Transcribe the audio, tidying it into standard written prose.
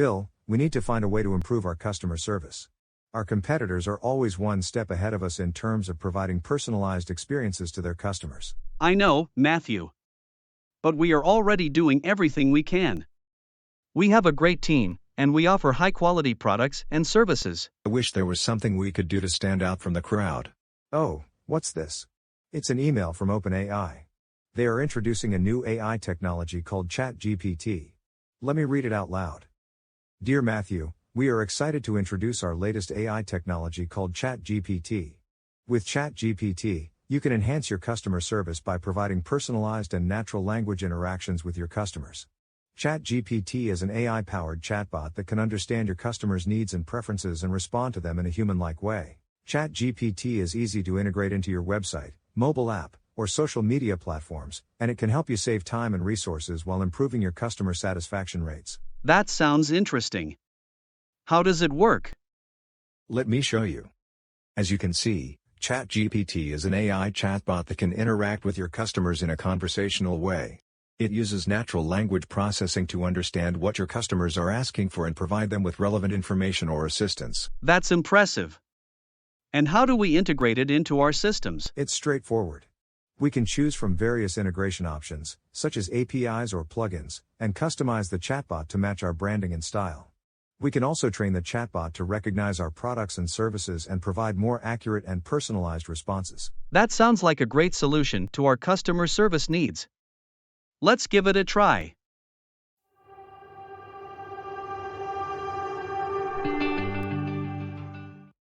Bill, we need to find a way to improve our customer service. Our competitors are always one step ahead of us in terms of providing personalized experiences to their customers. I know, Matthew. But we are already doing everything we can. We have a great team, and we offer high-quality products and services. I wish there was something we could do to stand out from the crowd. Oh, what's this? It's an email from OpenAI. They are introducing a new AI technology called ChatGPT. Let me read it out loud. Dear Matthew, we are excited to introduce our latest AI technology called ChatGPT. With ChatGPT, you can enhance your customer service by providing personalized and natural language interactions with your customers. ChatGPT is an AI-powered chatbot that can understand your customers' needs and preferences and respond to them in a human-like way. ChatGPT is easy to integrate into your website, mobile app, or social media platforms, and it can help you save time and resources while improving your customer satisfaction rates. That sounds interesting. How does it work? Let me show you. As you can see, ChatGPT is an AI chatbot that can interact with your customers in a conversational way. It uses natural language processing to understand what your customers are asking for and provide them with relevant information or assistance. That's impressive. And how do we integrate it into our systems? It's straightforward. We can choose from various integration options, such as APIs or plugins, and customize the chatbot to match our branding and style. We can also train the chatbot to recognize our products and services and provide more accurate and personalized responses. That sounds like a great solution to our customer service needs. Let's give it a try.